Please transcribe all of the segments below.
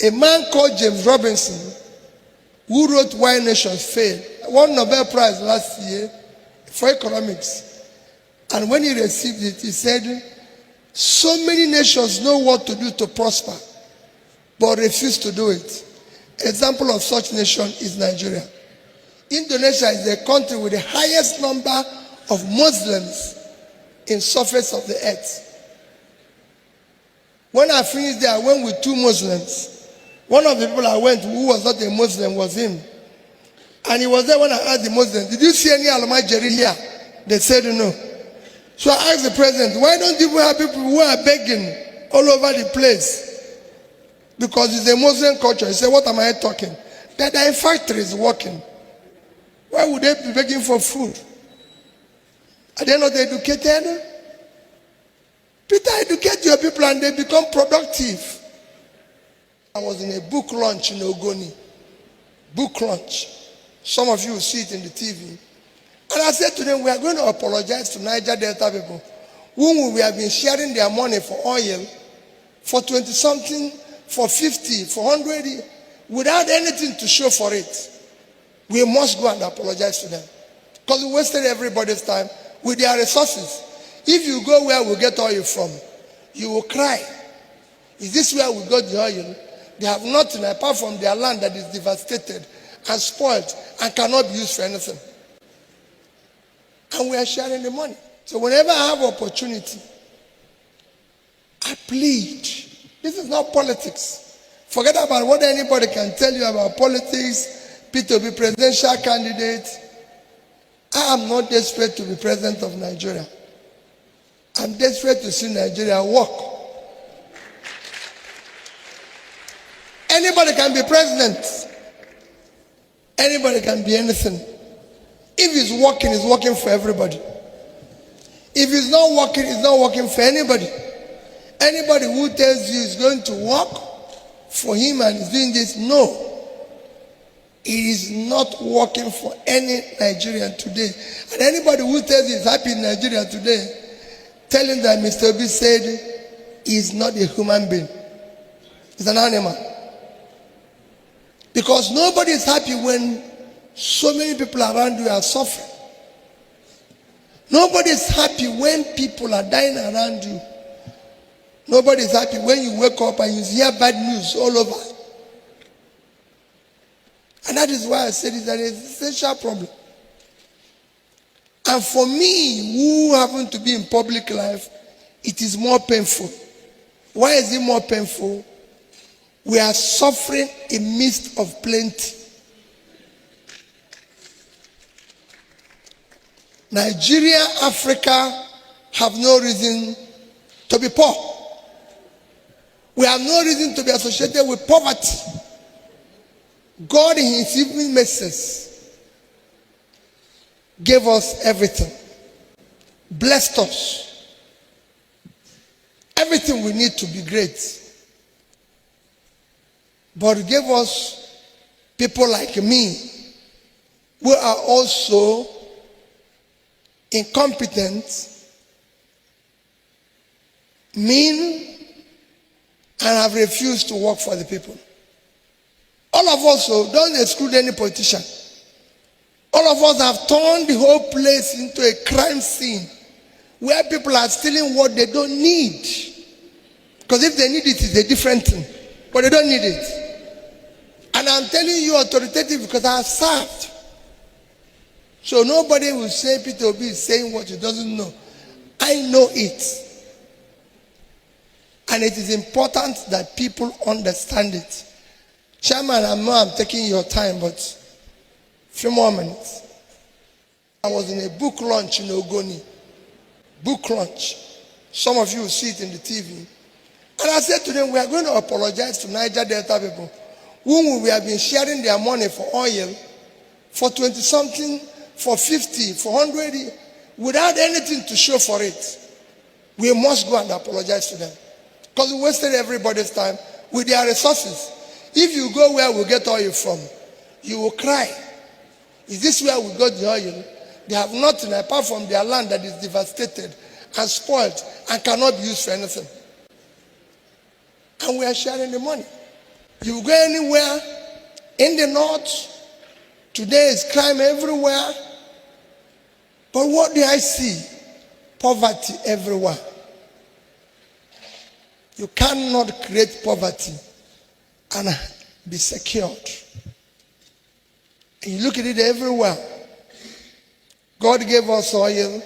A man called James Robinson, who wrote Why Nations Fail, won Nobel Prize last year for economics. And when he received it, he said, so many nations know what to do to prosper, but refuse to do it. Example of such nation is Nigeria. Indonesia is the country with the highest number of Muslims in surface of the earth. When I finished there, I went with 2 Muslims. One of the people I went who was not a Muslim was him. And he was there when I asked the Muslims, did you see any Al-Majiri here? They said no. So I asked the president, why don't you have people who are begging all over the place? Because it's a Muslim culture. He said, what am I talking? That there are factories working. Why would they be begging for food? Are they not educated? Peter, educate your people and they become productive. I was in a book launch in Ogoni. Book launch. Some of you will see it in the TV. And I said to them, we are going to apologize to Niger Delta people whom we have been sharing their money for oil for 20-something, for 50, for 100, without anything to show for it. We must go and apologize to them. Because we wasted everybody's time with their resources. If you go where we get oil from, you will cry. Is this where we got the oil? They have nothing apart from their land that is devastated and spoiled and cannot be used for anything. And we are sharing the money. So whenever I have opportunity, I plead. This is not politics. Forget about what anybody can tell you about politics, Peter be presidential candidate. I am not desperate to be president of Nigeria. I'm desperate to see Nigeria work. Anybody can be president. Anybody can be anything. If it's working for everybody. If it's not working for anybody. Anybody who tells you it's going to work for him and is doing this, no. It is not working for any Nigerian today. And anybody who tells you he's happy in Nigeria today, tell him that Mr. Obi said he's not a human being. He's an animal. Because nobody is happy when so many people around you are suffering. Nobody is happy when people are dying around you. Nobody is happy when you wake up and you hear bad news all over. And that is why I said it's an essential problem. And for me, who happen to be in public life, it is more painful. Why is it more painful? We are suffering in midst of plenty. Nigeria, Africa have no reason to be poor. We have no reason to be associated with poverty. God in his evening messages gave us everything. Blessed us. Everything we need to be great. But he gave us people like me who are also incompetent, mean, and have refused to work for the people. All of us, so don't exclude any politician. All of us have turned the whole place into a crime scene where people are stealing what they don't need. Because if they need it, it's a different thing. But they don't need it. And I'm telling you authoritative because I have served. So nobody will say Peter Obi is saying what he doesn't know. I know it. And it is important that people understand it. Chairman, I know I'm taking your time, but a few more minutes. I was in a book launch in Ogoni. Book launch. Some of you will see it in the TV. And I said to them, we are going to apologize to Niger Delta people whom we have been sharing their money for oil for 20-something, for 50, for 100, without anything to show for it. We must go and apologize to them. Because we wasted everybody's time with their resources. If you go where we get oil from, you will cry. Is this where we got the oil? They have nothing apart from their land that is devastated and spoiled and cannot be used for anything. And we are sharing the money. You go anywhere in the north, today is crime everywhere. But what do I see? Poverty everywhere. You cannot create poverty and be secured. And you look at it everywhere. God gave us oil.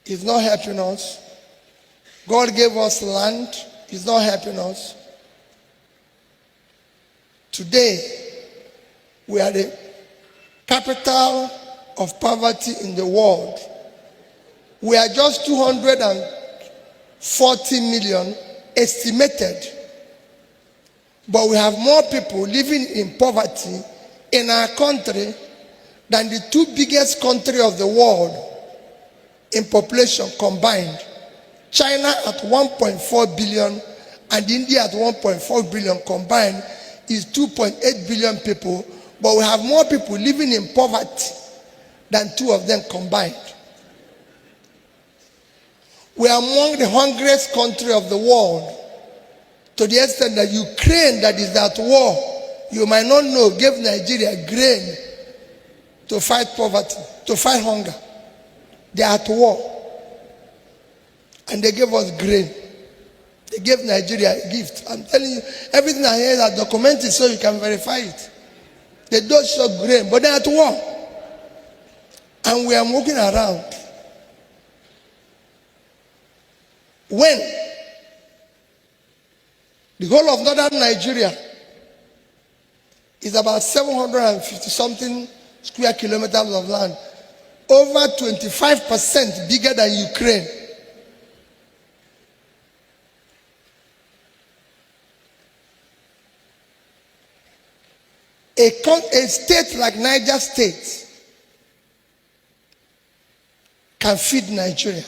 He's not helping us. God gave us land. He's not helping us. Today, we are the capital of poverty in the world. We are just 240 million estimated. But we have more people living in poverty in our country than the two biggest countries of the world in population combined. China at 1.4 billion and India at 1.4 billion combined is 2.8 billion people, but we have more people living in poverty than two of them combined. We are among the hungriest country of the world, to the extent that Ukraine, that is at war, you might not know, gave Nigeria grain to fight poverty, to fight hunger. They are at war. And they gave us grain. They gave Nigeria a gift. I'm telling you, everything I hear is documented so you can verify it. They don't show grain, but they're at war. And we are walking around. When the whole of northern Nigeria is about 750 something square kilometers of land, over 25% bigger than Ukraine. A state like Niger State can feed Nigeria,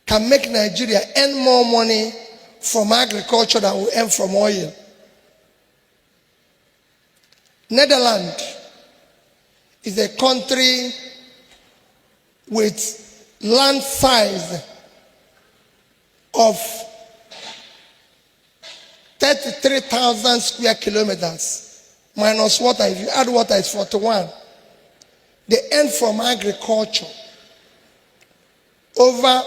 can make Nigeria earn more money from agriculture than we earn from oil. Netherlands is a country with land size of 33,000 square kilometers. Minus water, if you add water, it's 41. They earn from agriculture over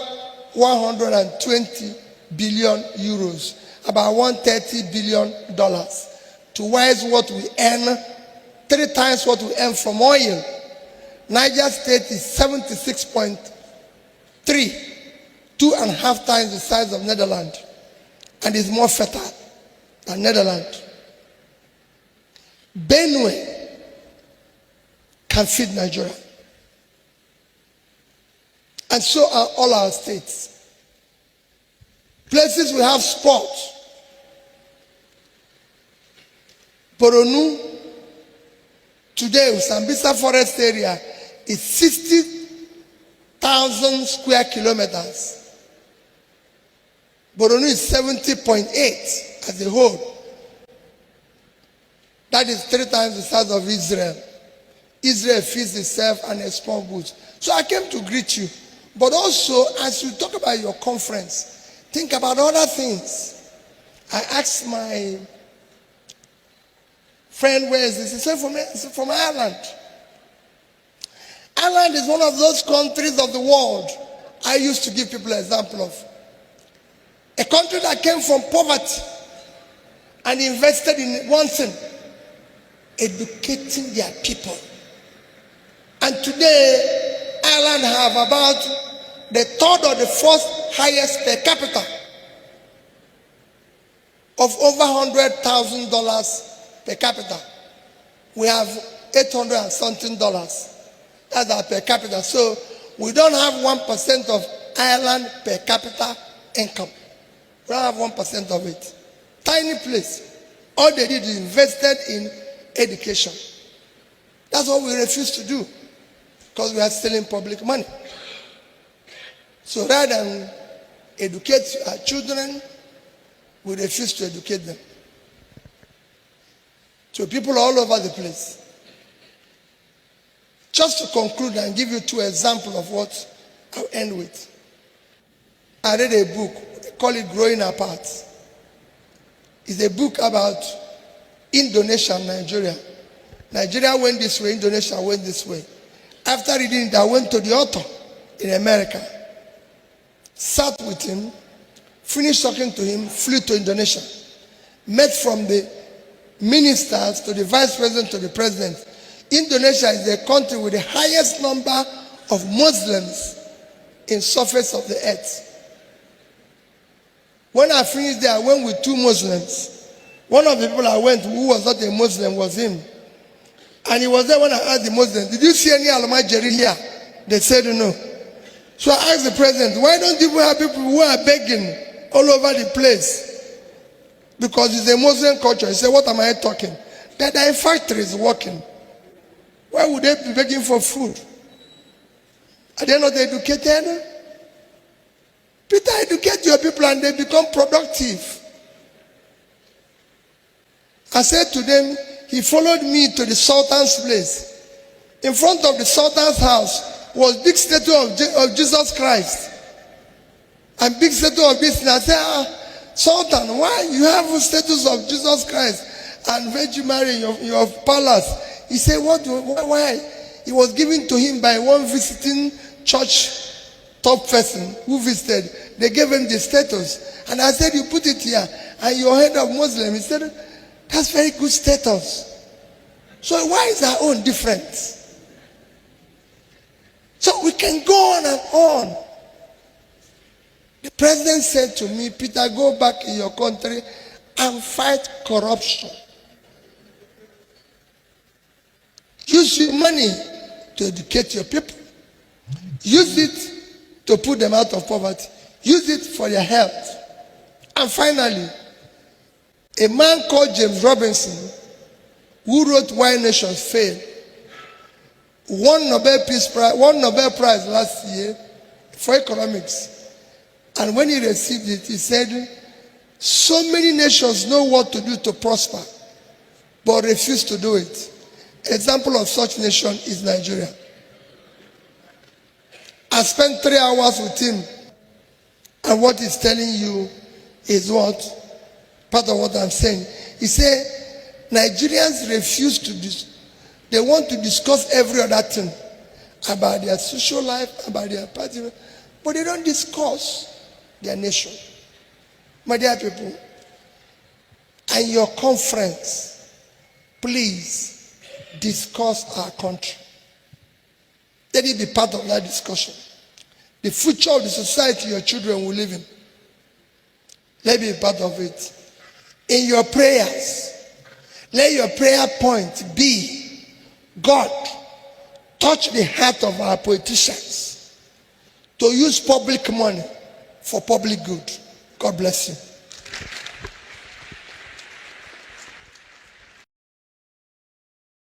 120 billion euros, about $130 billion. Twice what we earn, 3 times what we earn from oil. Niger State is 76.3, 2.5 times the size of Netherlands, and is more fertile than Netherlands. Benue can feed Nigeria. And so are all our states. Places we have sports. Boronu, today, Sambisa Forest area is 60,000 square kilometers. Boronu is 70.8 as a whole. That is 3 times the size of Israel. Israel feeds itself and exports goods. So I came to greet you. But also, as you talk about your conference, think about other things. I asked my friend, where is this? He said, from Ireland. Ireland is one of those countries of the world I used to give people an example of. A country that came from poverty and invested in one thing, educating their people. And today, Ireland have about the 3rd or the 4th highest per capita of over $100,000 per capita. We have $800 and something. That's our per capita. So we don't have 1% of Ireland per capita income. We don't have 1% of it. Tiny place. All they did is invested in education. That's what we refuse to do, because we are stealing public money. So rather than educate our children, we refuse to educate them. So people all over the place. Just to conclude and give you 2 examples of what I'll end with. I read a book, they call it Growing Apart. It's a book about Indonesia and Nigeria. Nigeria went this way, Indonesia went this way. After reading it, I went to the author in America, sat with him, finished talking to him, flew to Indonesia, met from the ministers to the vice president to the president. Indonesia is the country with the highest number of Muslims in surface of the earth. When I finished there, I went with 2 Muslims. One of the people I went who was not a Muslim was him. And he was there when I asked the Muslims, did you see any Al-Majiri here? They said no. So I asked the president, why don't you have people who are begging all over the place? Because it's a Muslim culture. He said, what am I talking? That there are factories working. Why would they be begging for food? Are they not educated? Peter, educate your people and they become productive. I said to them, he followed me to the Sultan's place. In front of the Sultan's house was big statue of Jesus Christ. And big statue of this. And I said, Sultan, why you have statues of Jesus Christ and Virgin Mary in your palace? He said, why? It was given to him by one visiting church top person who visited. They gave him the status. And I said, you put it here. And your head of Muslim. He said, that's very good status. So why is our own different? So we can go on and on. The president said to me, Peter, go back in your country and fight corruption. Use your money to educate your people. Use it to put them out of poverty. Use it for their health. And finally, a man called James Robinson, who wrote Why Nations Fail, won Nobel Prize last year for economics. And when he received it, he said, so many nations know what to do to prosper, but refuse to do it. Example of such nation is Nigeria. I spent 3 hours with him, and what he's telling you is what? Part of what I'm saying. He said, Nigerians refuse to they want to discuss every other thing about their social life, about their party, but they don't discuss their nation. My dear people, at your conference, please discuss our country. Let it be part of that discussion. The future of the society your children will live in. Let it be part of it. In your prayers, let your prayer point be, God, touch the heart of our politicians to use public money for public good. God bless you.